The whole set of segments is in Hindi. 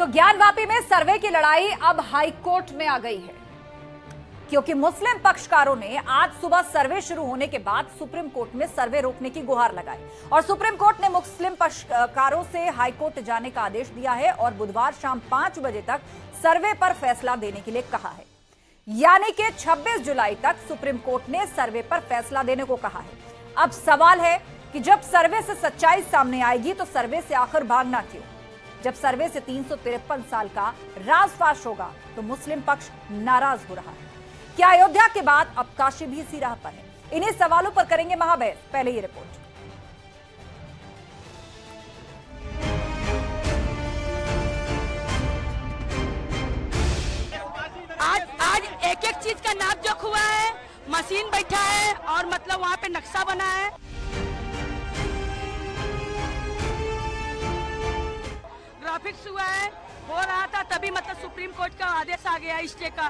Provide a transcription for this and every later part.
तो ज्ञानवापी में सर्वे की लड़ाई अब हाईकोर्ट में आ गई है, क्योंकि मुस्लिम पक्षकारों ने आज सुबह सर्वे शुरू होने के बाद सुप्रीम कोर्ट में सर्वे रोकने की गुहार लगाई और सुप्रीम कोर्ट ने मुस्लिम पक्षकारों से हाईकोर्ट जाने का आदेश दिया है और बुधवार शाम 5 बजे तक सर्वे पर फैसला देने के लिए कहा है। यानी कि 26 जुलाई तक सुप्रीम कोर्ट ने सर्वे पर फैसला देने को कहा है। अब सवाल है कि जब सर्वे से सच्चाई सामने आएगी तो सर्वे से आखिर भागना क्यों? जब सर्वे से 353 साल का राज फाश होगा तो मुस्लिम पक्ष नाराज हो रहा है। क्या अयोध्या के बाद अब काशी भी इसी राह पर है? इन्हीं सवालों पर करेंगे महाबहस। पहले ये रिपोर्ट। आज एक एक चीज का नाप जोख हुआ है, मशीन बैठा है और मतलब वहाँ पे नक्शा बना है। ग्राफिक्स हुआ है, हो रहा था तभी मतलब सुप्रीम कोर्ट का आदेश आ गया स्टे का।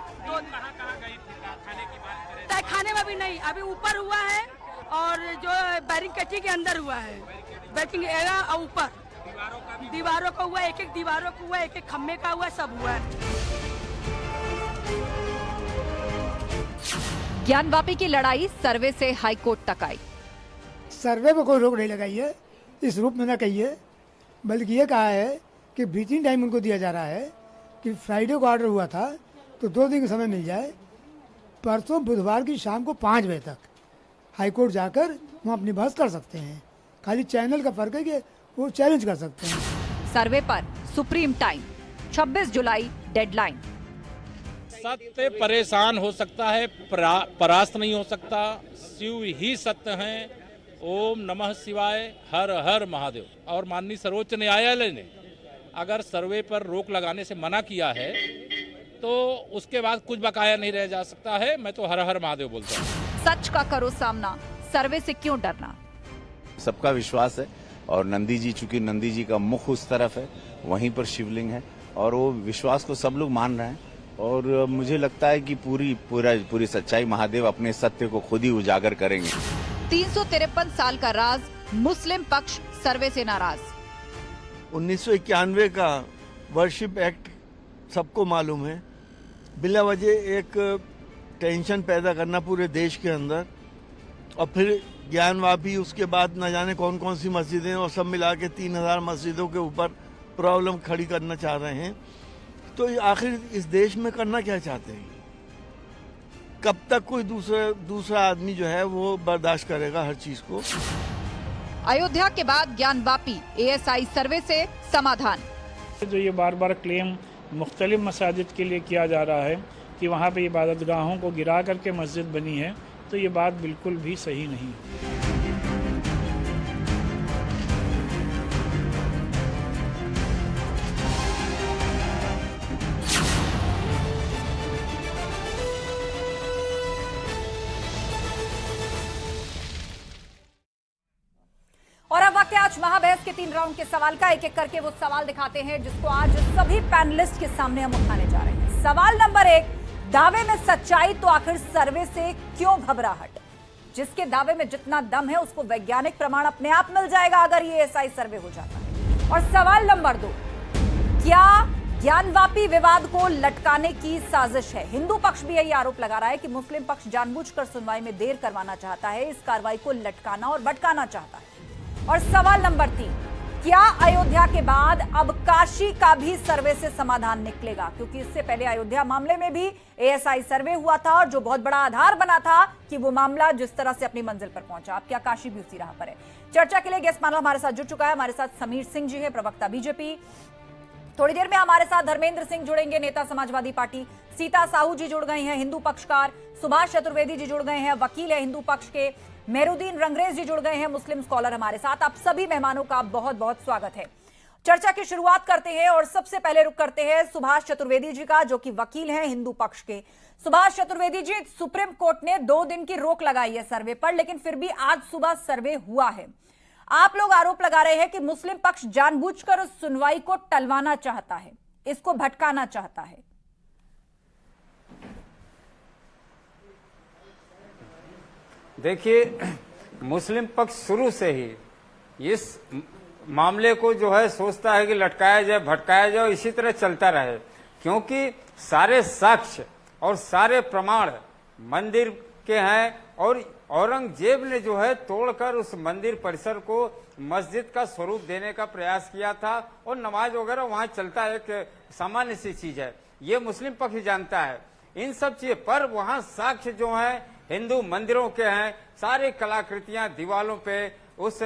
तहखाने में भी नहीं, अभी ऊपर हुआ है और जो बैरिंग कटी के अंदर हुआ है, बैटिंग एरा और ऊपर दीवारों का हुआ, एक एक दीवारों का हुआ, एक एक खम्भे का हुआ, सब हुआ है। ज्ञानवापी की लड़ाई सर्वे से हाईकोर्ट तक आई। सर्वे पर कोई रोक नहीं लगाई है, इस रूप में न कहिए, बल्कि ये कहा है कि ब्रीथिंग टाइम उनको दिया जा रहा है कि फ्राइडे को ऑर्डर हुआ था तो 2 दिन का समय मिल जाए। परसों बुधवार की शाम को 5 बजे तक हाईकोर्ट जाकर वहाँ अपनी बहस कर सकते हैं। खाली चैनल का फर्क है कि वो चैलेंज कर सकते हैं। सर्वे पर सुप्रीम टाइम 26 जुलाई डेडलाइन। सत्य परेशान हो सकता है, परास्त नहीं हो सकता। शिव ही सत्य हैं। ओम नमः शिवाय, हर हर महादेव। और माननीय सर्वोच्च न्यायालय ने अगर सर्वे पर रोक लगाने से मना किया है तो उसके बाद कुछ बकाया नहीं रह जा सकता है। मैं तो हर हर महादेव बोलता हूँ। सच का करो सामना, सर्वे से क्यों डरना? सबका विश्वास है और नंदी जी, चूंकि नंदी जी का मुख उस तरफ है, वहीं पर शिवलिंग है और वो विश्वास को सब लोग मान रहे हैं और मुझे लगता है कि पूरी सच्चाई महादेव अपने सत्य को खुद ही उजागर करेंगे। 353 साल का राज, मुस्लिम पक्ष सर्वे से नाराज। 1991 का वर्शिप एक्ट सबको मालूम है। बिला वजह एक टेंशन पैदा करना पूरे देश के अंदर और फिर ज्ञानवापी, उसके बाद न जाने कौन कौन सी मस्जिदें और सब मिला के 3000 मस्जिदों के ऊपर प्रॉब्लम खड़ी करना चाह रहे हैं। तो आखिर इस देश में करना क्या चाहते हैं? कब तक कोई दूसरा आदमी जो है वो बर्दाश्त करेगा हर चीज को? अयोध्या के बाद ज्ञानवापी एएसआई सर्वे से समाधान। जो ये बार बार क्लेम मुख्तलिफ मसाजिद के लिए किया जा रहा है कि वहाँ पे इबादतगाहों को गिरा करके मस्जिद बनी है, तो ये बात बिल्कुल भी सही नहीं है। और अब वक्त है आज महाबहस के 3 राउंड के सवाल का। एक एक करके वो सवाल दिखाते हैं जिसको आज सभी पैनलिस्ट के सामने हम उठाने जा रहे हैं। सवाल नंबर 1, दावे में सच्चाई तो आखिर सर्वे से क्यों घबराहट? जिसके दावे में जितना दम है उसको वैज्ञानिक प्रमाण अपने आप मिल जाएगा अगर ये एएसआई सर्वे हो जाता है। और सवाल नंबर 2, क्या ज्ञानवापी विवाद को लटकाने की साजिश है? हिंदू पक्ष भी यही आरोप लगा रहा है कि मुस्लिम पक्ष जानबूझकर सुनवाई में देर करवाना चाहता है, इस कार्रवाई को लटकाना और भटकाना चाहता है। और सवाल नंबर 3, क्या अयोध्या के बाद अब काशी का भी सर्वे से समाधान निकलेगा? क्योंकि इससे पहले अयोध्या मामले में भी एएसआई सर्वे हुआ था और जो बहुत बड़ा आधार बना था कि वो मामला जिस तरह से अपनी मंजिल पर पहुंचा, अब क्या काशी भी उसी राह पर है? चर्चा के लिए गेस्ट पैनल हमारे साथ जुड़ चुका है। हमारे साथ समीर सिंह जी है, प्रवक्ता बीजेपी। थोड़ी देर में हमारे साथ धर्मेंद्र सिंह जुड़ेंगे, नेता समाजवादी पार्टी। सीता साहू जी जुड़ गई हैं, हिंदू पक्षकार। सुभाष चतुर्वेदी जी जुड़ गए हैं, वकील है हिंदू पक्ष के। मेहरुद्दीन रंगरेज जी जुड़ गए हैं, मुस्लिम स्कॉलर हमारे साथ। आप सभी मेहमानों का बहुत बहुत स्वागत है। चर्चा की शुरुआत करते हैं और सबसे पहले रुख करते हैं सुभाष चतुर्वेदी जी का, जो कि वकील हैं हिंदू पक्ष के। सुभाष चतुर्वेदी जी, सुप्रीम कोर्ट ने 2 दिन की रोक लगाई है सर्वे पर, लेकिन फिर भी आज सुबह सर्वे हुआ है। आप लोग आरोप लगा रहे हैं कि मुस्लिम पक्ष जानबूझकर उस सुनवाई को टलवाना चाहता है, इसको भटकाना चाहता है। देखिए, मुस्लिम पक्ष शुरू से ही इस मामले को जो है सोचता है कि लटकाया जाए, भटकाया जाए, इसी तरह चलता रहे, क्योंकि सारे साक्ष्य और सारे प्रमाण मंदिर के हैं और औरंगजेब ने जो है तोड़कर उस मंदिर परिसर को मस्जिद का स्वरूप देने का प्रयास किया था और नमाज वगैरह वहां चलता है, एक सामान्य सी चीज है, ये मुस्लिम पक्ष जानता है इन सब चीज पर। वहां साक्ष्य जो है हिंदू मंदिरों के हैं, सारी कलाकृतियां दीवालों पे, उस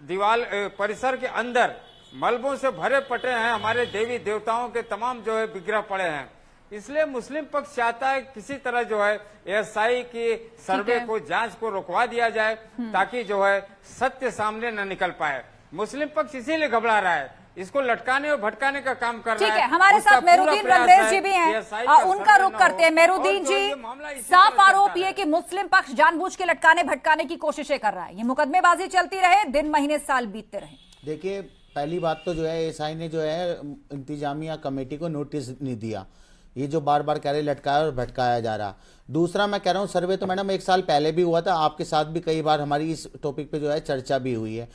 दीवाल परिसर के अंदर मलबों से भरे पटे हैं, हमारे देवी देवताओं के तमाम जो है विग्रह पड़े हैं। इसलिए मुस्लिम पक्ष चाहता है किसी तरह जो है एएसआई की सर्वे को, जांच को रुकवा दिया जाए ताकि जो है सत्य सामने न निकल पाए। मुस्लिम पक्ष इसीलिए घबरा रहा है, इसको लटकाने और भटकाने का काम कर रहा है। ठीक है, हमारे साथ मेहरुद्दीन रंगरेज जी भी हैं, उनका रुख करते हैं। मेहरुद्दीन जी, साफ आरोप ये कि मुस्लिम पक्ष जानबूझ के लटकाने भटकाने की कोशिशें कर रहा है, ये मुकदमेबाजी चलती रहे, दिन महीने साल बीतते रहे। देखिए, पहली बात तो जो है एएसआई ने जो है इंतजामिया कमेटी को नोटिस नहीं दिया, ये जो बार बार कह रहे लटकाया और भटकाया जा रहा। दूसरा मैं कह रहा हूँ सर्वे तो मैडम 1 साल पहले भी हुआ था, आपके साथ भी कई बार हमारी इस टॉपिक पे जो है चर्चा भी हुई है।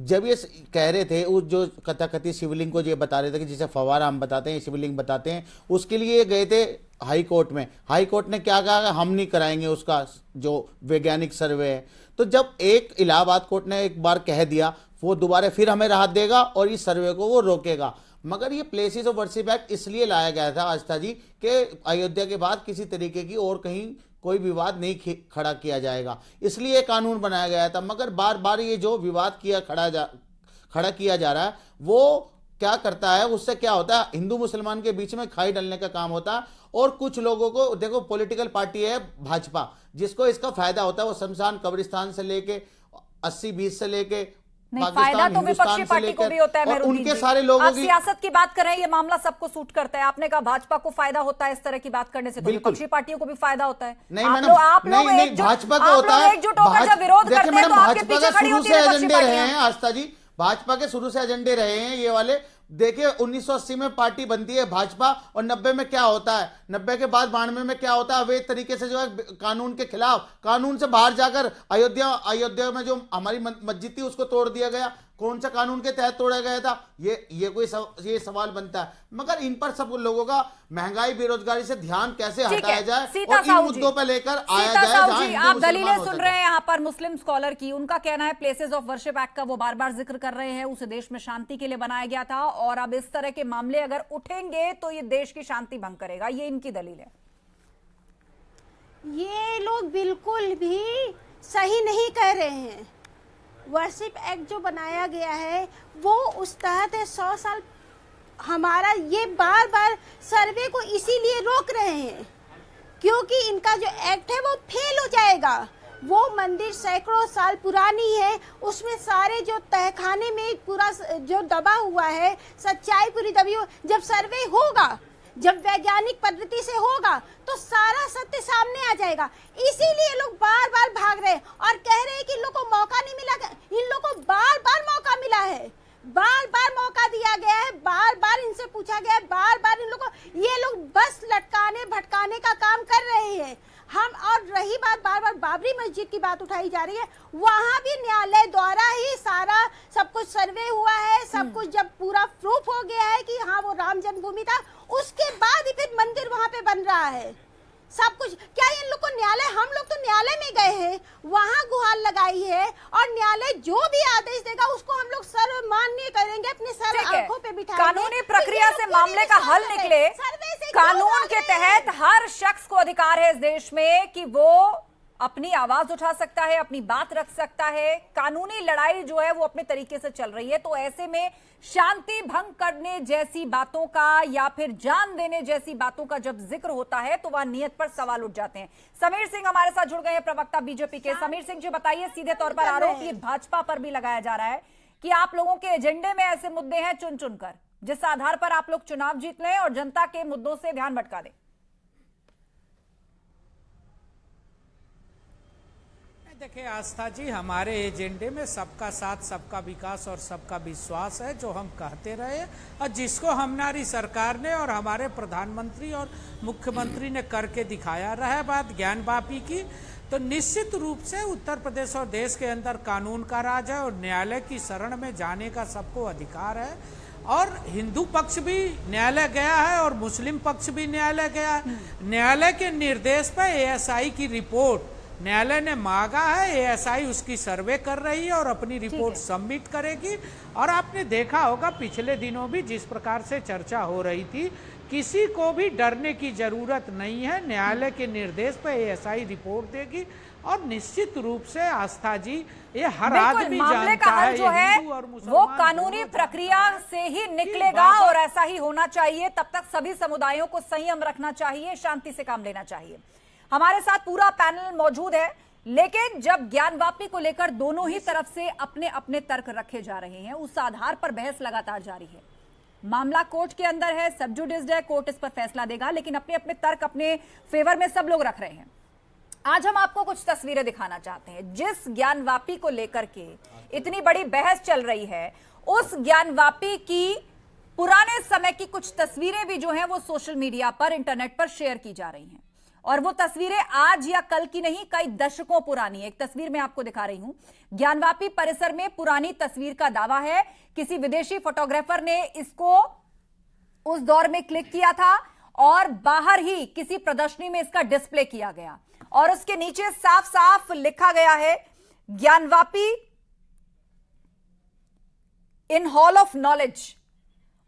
जब ये कह रहे थे उस जो कथाकथित शिवलिंग को ये बता रहे थे कि जिसे फवारा हम बताते हैं, शिवलिंग बताते हैं, उसके लिए गए थे हाई कोर्ट में। हाई कोर्ट ने क्या कहा, हम नहीं कराएंगे उसका जो वैज्ञानिक सर्वे है। तो जब एक इलाहाबाद कोर्ट ने एक बार कह दिया, वो दोबारा फिर हमें राहत देगा और इस सर्वे को वो रोकेगा। मगर ये प्लेसेस ऑफ वर्शिप एक्ट इसलिए लाया गया था आस्था जी कि अयोध्या के बाद किसी तरीके की और कहीं कोई विवाद नहीं खड़ा किया जाएगा, इसलिए कानून बनाया गया था। मगर बार बार ये जो विवाद खड़ा किया जा रहा है, वो क्या करता है, उससे क्या होता है, हिंदू मुसलमान के बीच में खाई डालने का काम होता है। और कुछ लोगों को देखो, पॉलिटिकल पार्टी है भाजपा, जिसको इसका फायदा होता है, वो शमशान कब्रिस्तान से लेके 80-20 से लेके फायदा तो विपक्षी पार्टी को भी होता है। और उनके सारे लोगों की सियासत की बात कर रहे हैं, ये मामला सबको सूट करता है। आपने कहा भाजपा को फायदा होता है इस तरह की बात करने से, तो विपक्षी पार्टियों को भी फायदा होता है। नहीं मैडम, आप लोग भाजपा को होता है, एकजुट होकर जब विरोध करते हैं तो आपके पीछे खड़ी होती है विपक्षी पार्टियां। आस्था जी, भाजपा के शुरू से एजेंडे रहे हैं ये वाले। देखिए 1980 में पार्टी बनती है भाजपा, और 90 में क्या होता है, 90 के बाद 92 में क्या होता है, अवैध तरीके से जो है कानून के खिलाफ, कानून से बाहर जाकर अयोध्या में जो हमारी मस्जिद थी उसको तोड़ दिया गया। कौन सा कानून के तहत तोड़ा गया था, ये सवाल बनता है। मगर इन पर सब लोगों का महंगाई बेरोजगारी से ध्यान कैसे हटाया जाए और इन मुद्दों पर लेकर आया जाए। आप दलीलें सुन रहे हैं यहाँ पर मुस्लिम स्कॉलर की, उनका कहना है प्लेसेस ऑफ वर्शिप एक्ट का वो बार बार जिक्र कर रहे हैं, उसे देश में शांति के लिए बनाया गया था और अब इस तरह के मामले अगर उठेंगे तो ये देश की शांति भंग करेगा, ये इनकी दलील है। ये लोग बिल्कुल भी सही नहीं कह रहे हैं। वर्शिप एक्ट जो बनाया गया है वो उस तहत है 100 साल। हमारा ये बार बार सर्वे को इसीलिए रोक रहे हैं क्योंकि इनका जो एक्ट है वो फेल हो जाएगा। वो मंदिर सैकड़ों साल पुरानी है, उसमें सारे जो तहखाने में पूरा जो दबा हुआ है, सच्चाई पूरी दबी हो। जब सर्वे होगा, जब वैज्ञानिक पद्धति से होगा तो सारा सत्य सामने आ जाएगा। इसीलिए लोग बार बार भाग रहे हैं और कह रहे हैं कि इन लोगों को मौका नहीं मिला। इन लोगों को बार बार मौका मिला है, बार बार मौका दिया गया है, बार बार इनसे पूछा गया है, बार बार इन लोगों को, ये लोग बस लटकाने भटकाने का काम कर रहे हैं। हम और रही बात बार बार बाबरी मस्जिद की बात उठाई जा रही है, वहां भी न्यायालय द्वारा ही सारा सब कुछ सर्वे हुआ है, सब कुछ जब पूरा प्रूफ हो गया है कि हाँ वो राम जन्मभूमि था, उसके बाद ही फिर मंदिर वहां पे बन रहा है सब कुछ। क्या इन लोग को न्यायालय, हम लोग तो न्यायालय में गए हैं, वहां गुहार लगाई है और न्यायालय जो भी आदेश देगा उसको हम लोग सर्वमान्य करेंगे, अपने सर आंखों पे बिठाएंगे। कानूनी प्रक्रिया से मामले का हल निकले, कानून के तहत हर शख्स को अधिकार है इस देश में कि वो अपनी आवाज उठा सकता है, अपनी बात रख सकता है। कानूनी लड़ाई जो है वो अपने तरीके से चल रही है, तो ऐसे में शांति भंग करने जैसी बातों का या फिर जान देने जैसी बातों का जब जिक्र होता है तो वह नियत पर सवाल उठ जाते हैं। समीर सिंह हमारे साथ जुड़ गए हैं, प्रवक्ता बीजेपी के। समीर सिंह जी बताइए, सीधे तौर पर आरोप ये भाजपा पर भी लगाया जा रहा है कि आप लोगों के एजेंडे में ऐसे मुद्दे हैं चुन चुनकर, जिस आधार पर आप लोग चुनाव जीत लें और जनता के मुद्दों से ध्यान भटका दें। देखिए आस्था जी, हमारे एजेंडे में सबका साथ, सबका विकास और सबका विश्वास है, जो हम कहते रहे और जिसको हमारी सरकार ने और हमारे प्रधानमंत्री और मुख्यमंत्री ने करके दिखाया। रहा बात ज्ञानवापी की, तो निश्चित रूप से उत्तर प्रदेश और देश के अंदर कानून का राज है और न्यायालय की शरण में जाने का सबको अधिकार है। और हिंदू पक्ष भी न्यायालय गया है और मुस्लिम पक्ष भी न्यायालय गया है। न्यायालय के निर्देश पर एएसआई की रिपोर्ट न्यायालय ने मांगा है, एएसआई उसकी सर्वे कर रही है और अपनी रिपोर्ट सबमिट करेगी। और आपने देखा होगा पिछले दिनों भी जिस प्रकार से चर्चा हो रही थी, किसी को भी डरने की जरूरत नहीं है। न्यायालय के निर्देश पर एएसआई रिपोर्ट देगी और निश्चित रूप से आस्था जी ये हर आदमी मामले का जानता हल है जो है वो कानूनी प्रक्रिया से ही निकलेगा और ऐसा ही होना चाहिए। तब तक सभी समुदायों को संयम रखना चाहिए, शांति से काम लेना चाहिए। हमारे साथ पूरा पैनल मौजूद है, लेकिन जब ज्ञानवापी को लेकर दोनों ही तरफ से अपने अपने तर्क रखे जा रहे हैं, उस आधार पर बहस लगातार जारी है। मामला कोर्ट के अंदर है, सब जुडिस्ड है, कोर्ट इस पर फैसला देगा, लेकिन अपने अपने तर्क अपने फेवर में सब लोग रख रहे हैं। आज हम आपको कुछ तस्वीरें दिखाना चाहते हैं। जिस ज्ञानवापी को लेकर के इतनी बड़ी बहस चल रही है, उस ज्ञानवापी की पुराने समय की कुछ तस्वीरें भी जो हैं वो सोशल मीडिया पर, इंटरनेट पर शेयर की जा रही हैं। और वो तस्वीरें आज या कल की नहीं, कई दशकों पुरानी। एक तस्वीर मैं आपको दिखा रही हूं। ज्ञानवापी परिसर में पुरानी तस्वीर का दावा है, किसी विदेशी फोटोग्राफर ने इसको उस दौर में क्लिक किया था और बाहर ही किसी प्रदर्शनी में इसका डिस्प्ले किया गया और उसके नीचे साफ साफ लिखा गया है ज्ञानवापी इन हॉल ऑफ नॉलेज।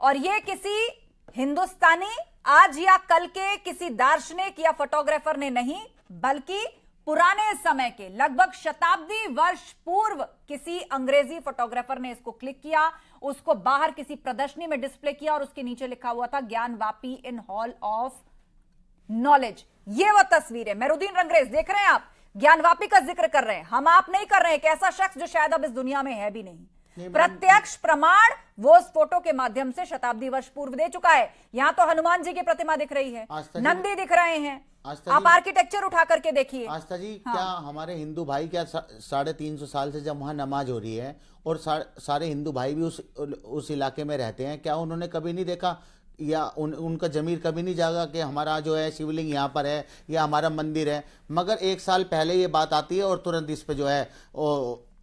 और यह किसी हिंदुस्तानी आज या कल के किसी दार्शनिक या फोटोग्राफर ने नहीं, बल्कि पुराने समय के लगभग शताब्दी वर्ष पूर्व किसी अंग्रेजी फोटोग्राफर ने इसको क्लिक किया, उसको बाहर किसी प्रदर्शनी में डिस्प्ले किया और उसके नीचे लिखा हुआ था ज्ञानवापी इन हॉल ऑफ नॉलेज। ये वो तस्वीर है। मेहरुद्दीन रंगरेज देख रहे हैं आप, ज्ञानवापी का जिक्र कर रहे हैं, हम आप नहीं कर रहे हैं। एक ऐसा शख्स जो शायद अब इस दुनिया में है भी नहीं, प्रत्यक्ष प्रमाण वो उस फोटो के माध्यम से शताब्दी वर्ष पूर्व दे चुका है। यहां तो हनुमान जी की प्रतिमा दिख रही है, नंदी दिख रहे हैं, आप आर्किटेक्चर उठा करके देखिए। आस्था जी, क्या हमारे हिंदू भाई क्या 350 साल से जब वहां नमाज हो रही है और सारे हिंदू भाई भी उस इलाके में रहते हैं, क्या उन्होंने कभी नहीं देखा या उनका जमीर कभी नहीं जागा कि हमारा जो है शिवलिंग यहाँ पर है या हमारा मंदिर है? मगर 1 साल पहले ये बात आती है और तुरंत इस पे जो है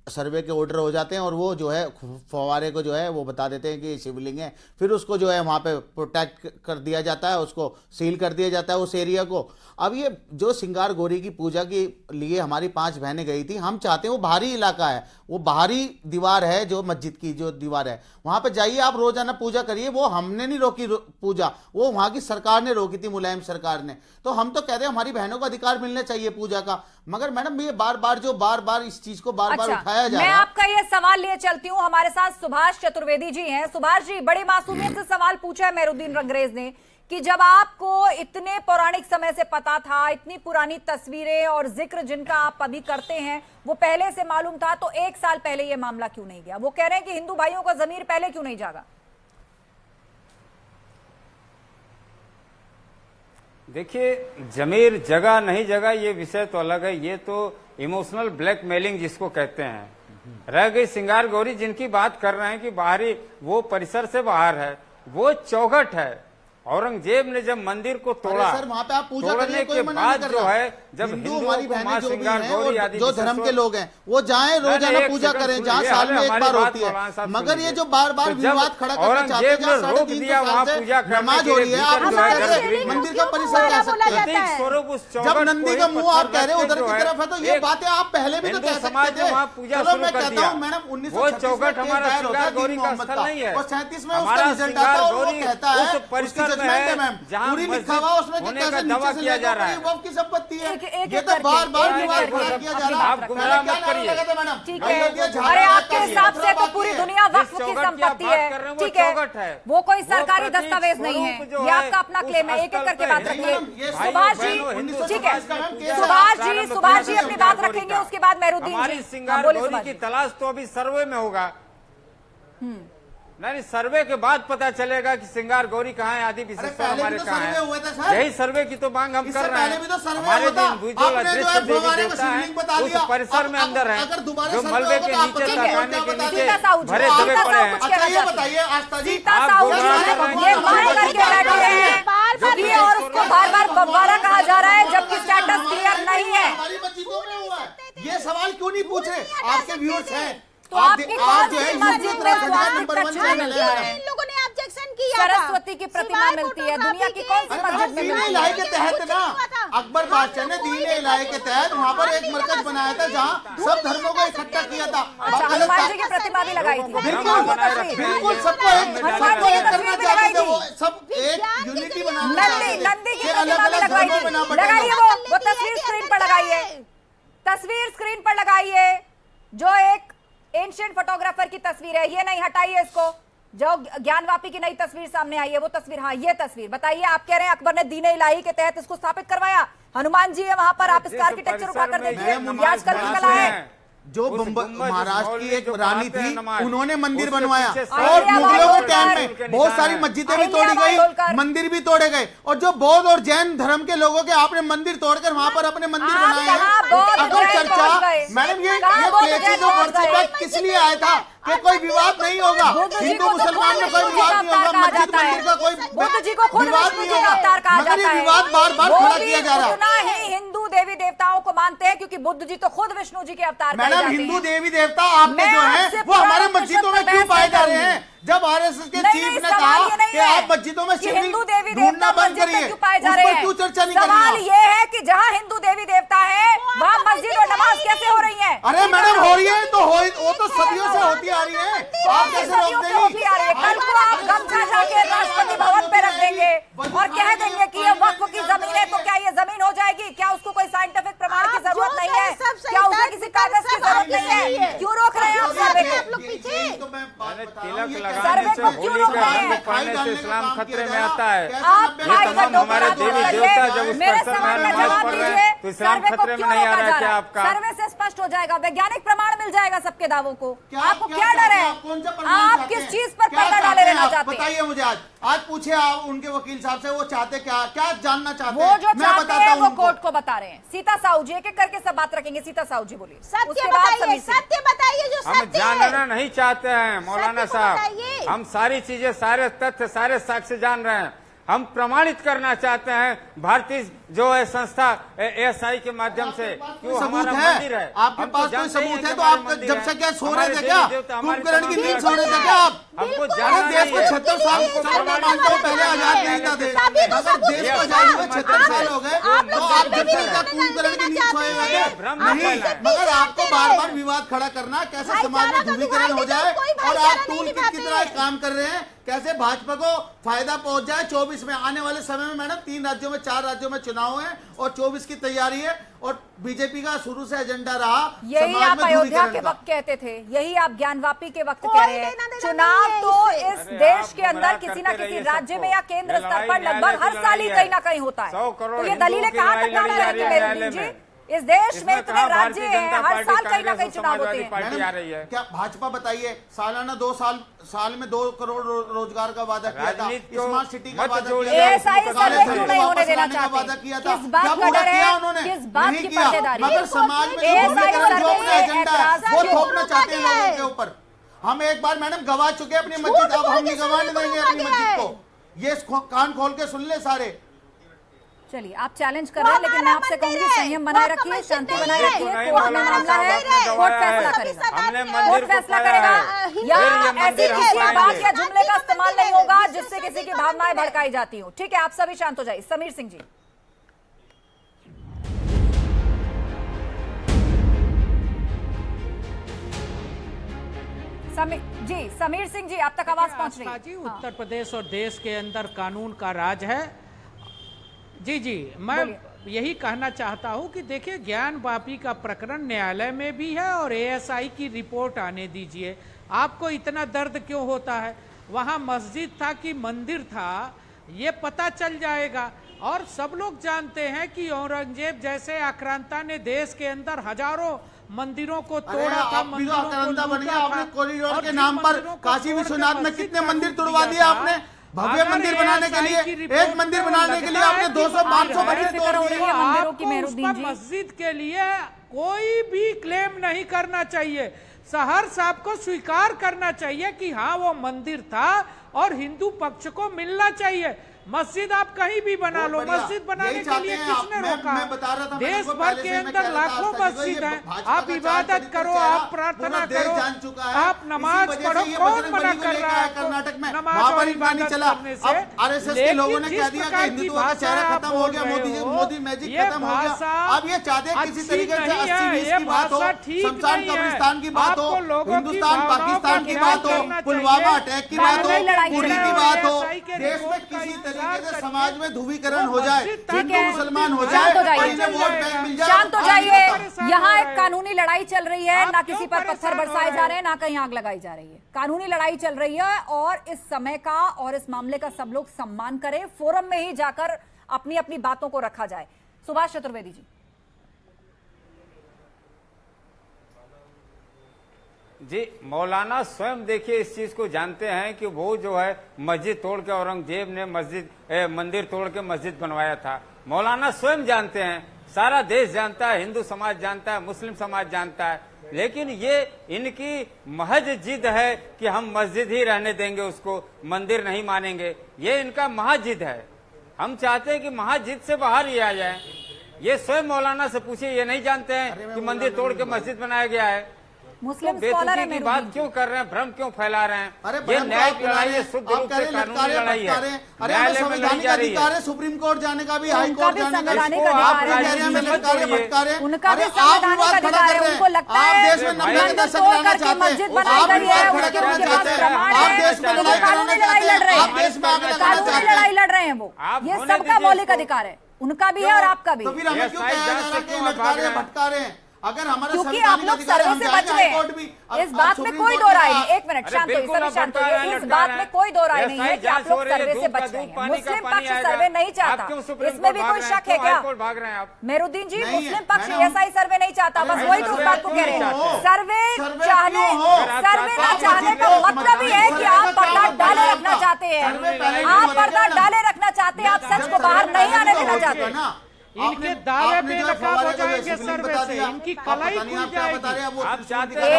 सर्वे के ऑर्डर हो जाते हैं और वो जो है फवारे को जो है वो बता देते हैं कि ये शिवलिंग है। फिर उसको जो है वहाँ पे प्रोटेक्ट कर दिया जाता है, उसको सील कर दिया जाता है उस एरिया को। अब ये जो सिंगार गौरी की पूजा के लिए हमारी 5 बहनें गई थी, हम चाहते हैं वो बाहरी इलाका है, वो बाहरी दीवार है, जो मस्जिद की जो दीवार है वहाँ पे जाइए, आप रोजाना पूजा करिए। वो हमने नहीं रोकी पूजा, वो वहाँ की सरकार ने रोकी थी, मुलायम सरकार ने। तो हम तो कहते हैं हमारी बहनों को अधिकार मिलना चाहिए पूजा का। मगर मैडम ये बार बार इस चीज को बार बार उठाया जा रहा है। मैं आपका ये सवाल लिए चलती हूँ, हमारे साथ सुभाष चतुर्वेदी जी हैं। सुभाष जी, बड़ी मासूमियत से सवाल पूछा है मेहरुद्दीन रंगरेज ने कि जब आपको इतने पौराणिक समय से पता था, इतनी पुरानी तस्वीरें और जिक्र जिनका आप अभी करते हैं वो पहले से मालूम था, तो 1 साल पहले ये मामला क्यों नहीं गया? वो कह रहे हैं कि हिंदू भाइयों का जमीर पहले क्यों नहीं जागा? देखिए, जमीर जगह नहीं जगह ये विषय तो अलग है, ये तो इमोशनल ब्लैकमेलिंग जिसको कहते हैं। रह गई सिंगार गौरी जिनकी बात कर रहे हैं कि बाहरी वो परिसर से बाहर है, वो चौखट है। औरंगजेब ने जब मंदिर को तोड़ा, सर वहाँ पे आप पूजा तोड़ने करिए, कोई के मना बाद नहीं कर जो रहा। है जब हिंदू हिंदुओं हमारी को बहनें मां जो भी सिंगार हैं गौरी और आदि जो धर्म के लोग हैं वो जाएं, रोजाना एक पूजा सेकंड करें, सुनिए, जहाँ साल में एक हमारी बार बात होती है। मौलाना साहब मगर ये सुनिए। जो बार बार तो जब विवाद खड़ा करना चाहते औरंगजेब हैं, ने रोक दिया वहाँ पूजा करने नमाज के हो लिए, रही है, आप भीतर जो है कैसे मंदिर का परिसर जा सकते हैं? प्रतीक स्वरूप उस जब चौखट नंदी को का ही मुंह आप पत्थर कह रहे हो रख के उधर जो की है, तरफ है, तो ये एक बातें आप पहले भी तो हिंदू कह समाज सकते ने थे। वहाँ पूजा चलो शुरू मैं कर कहता दिया। हूँ मैडम, वो 1936 चौखट में हमारा दायर होता है सिंगार गौरी दीन का मोहम्मद स्थल का, नहीं है। और 37 में उसका हमारा रिजल्ट आता है और वो सिंगार कहता गौरी है, उस परिसर उसकी में जजमेंट है है मैम, जहाँ पूरी लिखा हुआ उसमें कि होने कैसे का दावा नीचे से किया जा लेकर रहा है। वक्फ की संपत्ति है। एक ये तो बार बार विवाद खड़ा किया जा रहा है। आप गुमराह मत करिए। ठीक है, अरे आपके हिसाब से तो पूरी दुनिया वक्फ की संपत्ति है, ठीक है, वो कोई सरकारी दस्तावेज नहीं है, ये आपका अपना क्लेम है। एक एक करके बात रखिए। सुभाष जी, ठीक है, सुभाष जी अपनी बात रखेंगे, उसके बाद मेहरुद्दीन हमारी जी। सिंगार गौरी की तलाश तो अभी सर्वे में होगा। नहीं, सर्वे के बाद पता चलेगा कि सिंगार गौरी कहाँ है, आदि विशेषता हमारे कहाँ है। यही सर्वे की तो मांग हम कर रहे हैं। हमारे दिन भूजोल अदृश्य देवी देवता है उस परिसर में अंदर है, जो मलबे के नीचे तकाने के नीचे भरे दबे पड़े हैं। अच्छा ये बताइए आस्था जी, आप गुमराह कर रहे हैं। साल बाद ये और उसको बार बार बमबारा कहा जा रहा है जबकि स्टेटस क्लियर नहीं है। हमारी मस्जिदों में हुआ है। ये सवाल क्यों नहीं पूछ रहे? आपके व्यूअर्स हैं तो आपकी कौन सी मस्जिद में स्वास्थ्य प्रक्षालन मिलता है? इन लोगों ने ऑब्जेक्शन किया था। सरस्वती की प्रतिमा मिलती है, दुनिया की कौन सी मस्जिद में दीन मिलती इलाही है? के तहत ना अकबर बादशाह ने दीन इलाही के तहत वहाँ पर एक मरकज बनाया था जहाँ सब धर्मों को इकट्ठा किया था। अच्छा, हनुमान जी की प्रतिमा भी लगाई थी। बिल्कुल सबको एक करना चाहते थे, वो सब एक यूनिटी बनाना नंदी की प्रतिमा भी लगवाई थी। लगाइए वो तस्वीर स्क्रीन पर लगाइए, तस्वीर स्क्रीन पर लगाइए जो एक एंशिएंट फोटोग्राफर की तस्वीर है। ये नहीं हटाइए इसको, जो ज्ञानवापी की नई तस्वीर सामने आई है वो तस्वीर। हाँ, ये तस्वीर बताइए, आप कह रहे हैं अकबर ने दीन इलाही के तहत इसको स्थापित करवाया। हनुमान जी है वहां पर, आप इसका आर्किटेक्चर उठा कर देखिए, आजकल की कला है। जो महाराष्ट्र की एक रानी थी उन्होंने मंदिर बनवाया और मुगलों के टाइम में बहुत सारी मस्जिदें भी तोड़ी गई, मंदिर भी तोड़े गए। और जो बौद्ध और जैन धर्म के लोगों के आपने मंदिर तोड़कर वहां पर अपने मंदिर बनाए हैं। अगर चर्चा मैडम ये प्लेसेस ऑफ वर्शिप एक्ट किस लिए आया था कि कोई विवाद नहीं होगा, हिंदू मुसलमान में कोई विवाद नहीं होगा, मस्जिद मंदिर का कोई विवाद नहीं होगा, मगर ये विवाद बार बार खड़ा किया जा रहा है। हिंदू देवी देवताओं को मानते हैं क्योंकि बुद्ध जी तो खुद विष्णु जी के अवतार। मैडम हिंदू देवी देवता आपके जो है वो हमारे मस्जिदों में क्यों पाए जा रहे हैं? जब आरएसएस के चीफ ने कहा कि आप मस्जिदों में शिवलिंग ढूंढना बंद करिए, उस पर क्यों चर्चा नहीं कर रही? सवाल ये है कि जहाँ हिंदू देवी देवता है वहाँ मस्जिद और नमाज कैसे हो रही है? अरे मैडम हो रही है तो वो तो सदियों से होती आ रही है, आप कैसे रोक देंगी? कल को आप गमछा जाके राष्ट्रपति भवन पे रख देंगे और कह देंगे कि ये वक्फ की जमीन है, तो क्या ये जमीन हो जाएगी? क्या उसको कोई साइंटिफिक प्रमाण की जरूरत नहीं है? क्या उसे किसी कागज की जरूरत नहीं है? क्यों रोक रहे हैं आप सर्वे को? सर्वे को क्यों रोक रहे हैं? पढ़ने से इस्लाम खतरे में आता है। आप हमारे देवी देवता जब उस मेरे पर सवाल का नमाज जवाब पढ़ रहे दीजिए, हैं तो इस्लाम सर्वे को खतरे में क्यों नहीं आ रोका रहा जा है क्या रहा है? आपका? सर्वे से स्पष्ट हो जाएगा, वैज्ञानिक प्रमाण मिल जाएगा सबके दावों को। आपको क्या डर है? आप किस चीज पर पर्दा डाले रहना चाहते हैं? बताइए मुझे, आज पूछे आप उनके वकील साहब से, वो चाहते क्या जानना चाहते वो हैं? जो चाहते हैं वो कोर्ट को बता रहे हैं। सीता साहू जी एक एक करके सब बात रखेंगे। सीता साहू जी बोलिए। सत्य बताइए, सत्य बताइए जो हम सत्य है। जानना नहीं चाहते हैं मौलाना सत्य साहब, बताइए। हम सारी चीजें, सारे तथ्य, सारे साक्ष्य जान रहे हैं। हम प्रमाणित करना चाहते हैं भारतीय जो है संस्था एएसआई के माध्यम से क्यों हमारा मंदिर है। आपके पास कोई सबूत है तो आप जब से क्या सो रहे थे क्या? कुंभकर्ण की नींद सो रहे थे क्या आप? हमको देश को 76 साल मानते हो, पहले आजाद नहीं था देश, अगर देश को आजाद हुए 76 साल हो गए तो आप जब से क्या कुंभकर्ण की नींद सोए हुए थे? नहीं, मगर आपको बार बार विवाद खड़ा करना, कैसे समाज में ध्रुवीकरण हो जाए और आप टूल किट की तरह काम कर रहे हैं, कैसे भाजपा को फायदा पहुंच जाए। 24 में आने वाले समय में मैडम 3 राज्यों में 4 राज्यों में चुनाव है और 24 की तैयारी है और बीजेपी का शुरू से एजेंडा रहा यही आप अयोध्या के वक्त कहते थे, यही आप ज्ञानवापी के वक्त कह रहे हैं। चुनाव तो इस देश के अंदर किसी न किसी राज्य में या केंद्र स्तर पर लगभग हर साल ही कहीं ना कहीं होता है। तो ये दलीलें कहाँ तक डाल करेंगे मेरुदीन जी? इस देश में इतने राज्य हैं, हर साल कहीं ना कहीं चुनाव होते हैं। क्या भाजपा बताइए सालाना 2 साल में 2 करोड़ रोजगार का वादा किया था, स्मार्ट सिटी का वादा किया था, सर्वे क्यों नहीं होने देना चाहते? किस बात का डर है? किस बात की पर्देदारी? मगर समाज में जो अपना एजेंडा है वो थोपना चाहते हैं लोगों के ऊपर। हम एक बार मैडम गवा चुके अपनी मस्जिद, अब हम नहीं गवाने देंगे अपनी मस्जिद को। ये कान खोल के सुन ले सारे। चलिए, आप चैलेंज कर रहे हैं लेकिन मैं आपसे कहूंगी संयम बनाए रखिए, शांति बनाए रखिए। कोर्ट में मामला है, कोर्ट फैसला करेगा, कोर्ट फैसला करेगा। या ऐसी किसी बात या जुमले का इस्तेमाल नहीं होगा जिससे किसी की भावनाएं भड़काई जाती हो। ठीक है, आप सभी शांत हो जाइए। समीर सिंह जी। समीर सिंह जी, आप तक आवाज पहुंच रही है जी? उत्तर प्रदेश और देश के अंदर कानून का राज है। जी मैं यही कहना चाहता हूं कि देखिए, ज्ञानवापी का प्रकरण न्यायालय में भी है और एएसआई की रिपोर्ट आने दीजिए। आपको इतना दर्द क्यों होता है? वहां मस्जिद था कि मंदिर था ये पता चल जाएगा। और सब लोग जानते हैं कि औरंगजेब जैसे आक्रांता ने देश के अंदर हजारों मंदिरों को तोड़ा था, आक्रांता बन गया आपने कॉरिडोर के नाम पर। काशी विश्वनाथ में कितने मंदिर तोड़वा दिए आपने? भव्य मंदिर बनाने के लिए, एक मंदिर बनाने के लिए आपने 200-500 मंदिर तोड़ दिए। मस्जिद के लिए कोई भी क्लेम नहीं करना चाहिए। हर साहब को स्वीकार करना चाहिए कि हाँ वो मंदिर था और हिंदू पक्ष को मिलना चाहिए। मस्जिद आप कहीं भी बना लो, मस्जिद बनाने के लिए किसने रोका? देश भर के अंदर लाखों मस्जिद हैं, आप इबादत करो, आप प्रार्थना करो, आप नमाज पढ़ो, कौन मना कर रहा है कर्नाटक में नमाज और इबादत करने से? आरएसएस के लोगों ने कह दिया कि हिंदुत्व का चेहरा खत्म हो गया, मोदी मैजिक खत्म हो गया। अब ये चाहते हैं किसी तरीके से 80-20 की बात हो, शमशान कब्रिस्तान की बात हो, हिंदुस्तान पाकिस्तान की बात हो, पुलवामा अटैक की बात हो, पुरी की बात हो, देश में किसी तरीके से समाज में ध्रुवीकरण हो जाए, हिंदू मुसलमान हो जाए, वोट बैंक मिल जाए। शांत हो जाइए। यहाँ एक कानूनी लड़ाई चल रही है, ना किसी पर पत्थर बरसाए जा रहे हैं, ना कहीं आग लगाई जा रही है। कानूनी लड़ाई चल रही है और इस समय का और इस मामले का सब लोग सम्मान करें। फोरम में ही जाकर अपनी अपनी बातों को रखा जाए। सुभाष चतुर्वेदी जी। जी, मौलाना स्वयं देखिए इस चीज को जानते हैं कि वो जो है मस्जिद तोड़ के, औरंगजेब ने मंदिर तोड़ के मस्जिद बनवाया था। मौलाना स्वयं जानते हैं, सारा देश जानता है, हिंदू समाज जानता है, मुस्लिम समाज जानता है, लेकिन ये इनकी महज जिद है कि हम मस्जिद ही रहने देंगे, उसको मंदिर नहीं मानेंगे। ये इनका महज जिद है। हम चाहते हैं कि महज जिद से बाहर ही आ जाए। ये स्वयं मौलाना से पूछिए, ये नहीं जानते हैं कि मंदिर तोड़ के मस्जिद बनाया गया है? मुस्लिम बेतुकी की बात क्यों कर रहे हैं, भ्रम क्यों फैला रहे हैं? ये न्यायिक लड़ाई है, शुद्ध रूप से कानूनी लड़ाई है। न्यायालय में लड़ी जा रही है। सुप्रीम कोर्ट जाने का भी, हाई कोर्ट जाने का, उनका भी संवैधानिक अधिकार है। उनको लगता है मंदिर तोड़ करके मस्जिद बनाई गई है, उनके पास प्रमाण है, कानूनी लड़ाई लड़ रहे हैं, कानूनी लड़ाई लड़ रहे हैं वो। ये सबका मौलिक अधिकार है, उनका भी है और आपका भी। तो फिर हमें क्यों कहा जा रहा है कि लटका रहे हैं, भटका रहे हैं? अगर हमारे क्योंकि आप लोग सर्वे से बच रहे हैं, इस बात में कोई दो राय नहीं। एक मिनट शांत होइए, सभी शांत होइए। इस बात में कोई दो राय नहीं है कि आप लोग सर्वे से बच रहे हैं। मुस्लिम पक्ष सर्वे नहीं चाहता, इसमें भी कोई शक है क्या? मेहरुद्दीन जी, मुस्लिम पक्ष एएसआई सर्वे नहीं चाहता, बस वही तो उस बात को कह रहे हैं। सर्वे ना चाहने का मतलब ही है कि आप पर्दा डाले रखना चाहते हैं, आप पर्दा डाले रखना चाहते हैं, आप सच को बाहर नहीं आने देना चाहते। इनके दावे बेनकाब हो जाएंगे सर्वे से, इनकी कलाई खुल जाएगी। आप चाहते ये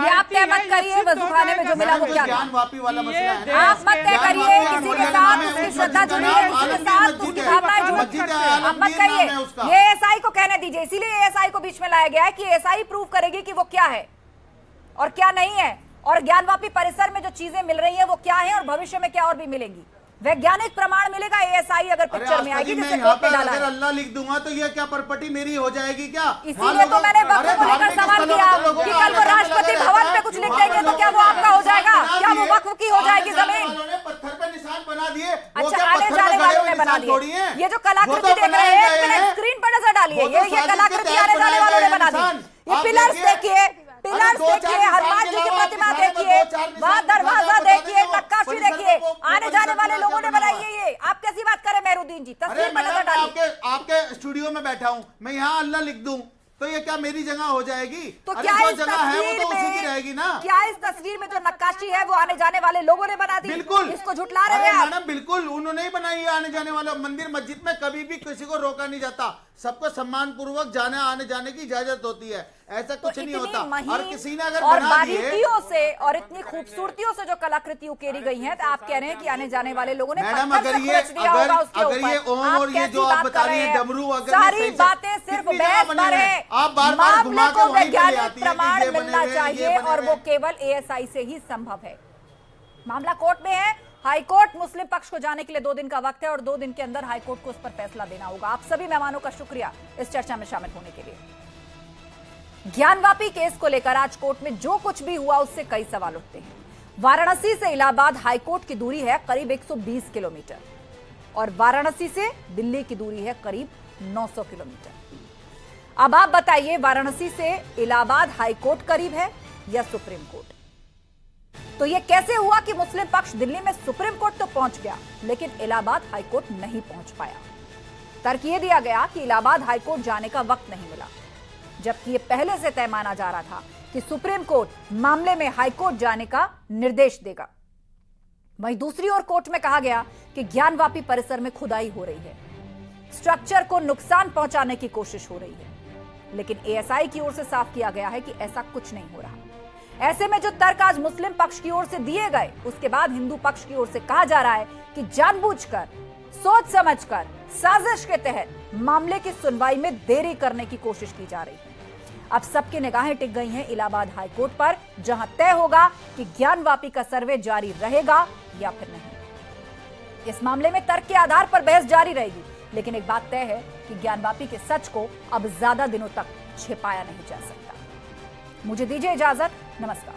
आप तय मत करिए, वजूखाने में जो मिला वो क्या था। आप मत तय करिए किसी के साथ उसकी श्रद्धा जुड़ी है, किसी के साथ उसकी भावनाएं जुड़ी है, आप मत करिए। ये एएसआई को कहने दीजिए। इसीलिए एएसआई को बीच में लाया गया है कि एएसआई प्रूव करेगी कि वो क्या है और क्या नहीं है, और ज्ञानवापी परिसर में जो चीजें मिल रही है वो क्या है और भविष्य में क्या और भी मिलेंगी। वैज्ञानिक प्रमाण मिलेगा एएसआई अगर पिक्चर में आएगी, जैसे कोर्ट में डाला है। अगर अल्लाह लिख दूंगा तो ये क्या प्रॉपर्टी मेरी हो जाएगी क्या? इसीलिए तो मैंने वक्फ को लेकर सवाल किया कि कल वो राष्ट्रपति भवन पे कुछ लिख देंगे तो क्या वो आपका हो जाएगा? क्या वो वक्फ की हो जाएगी जमीन? पत्थर पे निशान बना दिए। अच्छा, आने जाने वालों ने बना दिए। ये जो कलाकृति देख रहे हैं, एक मिनट स्क्रीन पर नजर डालिए। ये कलाकृति आने जाने वालों ने बना दी। ये पिलर्स देखिए, पिलर्स देखिए, हनुमान जी की प्रतिमा देखिए, वहाँ दरवाजा देखिए, नक्काशी देखिए, आने जाने वाले लोगों ने बनाई है। ये आप कैसी बात करें मेहरुद्दीन जी? तस्वीर पर नजर डालिए। आपके स्टूडियो में बैठा हूँ मैं, यहाँ अल्लाह लिख दूं तो ये क्या मेरी जगह हो जाएगी? तो क्या इस जगह है वो तो उसी की रहेगी ना? क्या इस तस्वीर में जो नक्काशी है वो आने जाने वाले लोगों ने बना दी? बिल्कुल। इसको झुटला रहे हैं आप? मैडम बिल्कुल उन्होंने ही बनाई है। आने जाने वाले मंदिर मस्जिद में कभी भी किसी को रोका नहीं जाता, सबको सम्मान पूर्वक जाने आने जाने की इजाजत होती है, ऐसा कुछ नहीं होता। और किसी ने अगर और बना दिए बारीकियों से और इतनी खूबसूरतियों से जो कलाकृति उकेरी गई है, तो आप कह रहे हैं कि आने जाने वाले लोगों ने मैडम पत्थर से खुरच दिया होगा उसके ऊपर। ये ओम और ये जो आप बता रही हैं डमरू, अगर सारी बातें सिर्फ बहस पर है। आप बार-बार घुमा के वहीं पे ले वैज्ञानिक आती हैं प्रमाण कि ये मिलना बने चाहिए और वो केवल एएसआई से ही संभव है। मामला कोर्ट में है, हाईकोर्ट मुस्लिम पक्ष को जाने के लिए 2 दिन का वक्त है और 2 दिन के अंदर हाईकोर्ट को उस पर फैसला देना होगा। आप सभी मेहमानों का शुक्रिया इस चर्चा में शामिल होने के लिए। ज्ञानवापी केस को लेकर आज कोर्ट में जो कुछ भी हुआ उससे कई सवाल उठते हैं। वाराणसी से इलाहाबाद हाईकोर्ट की दूरी है करीब 120 किलोमीटर और वाराणसी से दिल्ली की दूरी है करीब 900 किलोमीटर। अब आप बताइए, वाराणसी से इलाहाबाद हाईकोर्ट करीब है या सुप्रीम कोर्ट? तो यह कैसे हुआ कि मुस्लिम पक्ष दिल्ली में सुप्रीम कोर्ट तो पहुंच गया लेकिन इलाहाबाद हाईकोर्ट नहीं पहुंच पाया? तर्क यह दिया गया कि इलाहाबाद हाईकोर्ट जाने का वक्त नहीं मिला, जबकि यह पहले से तय माना जा रहा था कि सुप्रीम कोर्ट मामले में हाईकोर्ट जाने का निर्देश देगा। वहीं दूसरी ओर कोर्ट में कहा गया कि ज्ञानवापी परिसर में खुदाई हो रही है, स्ट्रक्चर को नुकसान पहुंचाने की कोशिश हो रही है, लेकिन एएसआई की ओर से साफ किया गया है कि ऐसा कुछ नहीं हो रहा। ऐसे में जो तर्क आज मुस्लिम पक्ष की ओर से दिए गए, उसके बाद हिंदू पक्ष की ओर से कहा जा रहा है कि जानबूझकर, सोच समझकर, साजिश के तहत मामले की सुनवाई में देरी करने की कोशिश की जा रही है। अब सबकी निगाहें टिक गई हैं इलाहाबाद हाईकोर्ट पर, जहां तय होगा कि ज्ञानवापी का सर्वे जारी रहेगा या फिर नहीं। इस मामले में तर्क के आधार पर बहस जारी रहेगी, लेकिन एक बात तय है कि ज्ञानवापी के सच को अब ज्यादा दिनों तक छिपाया नहीं जा सकता। मुझे दीजिए इजाजत, नमस्कार।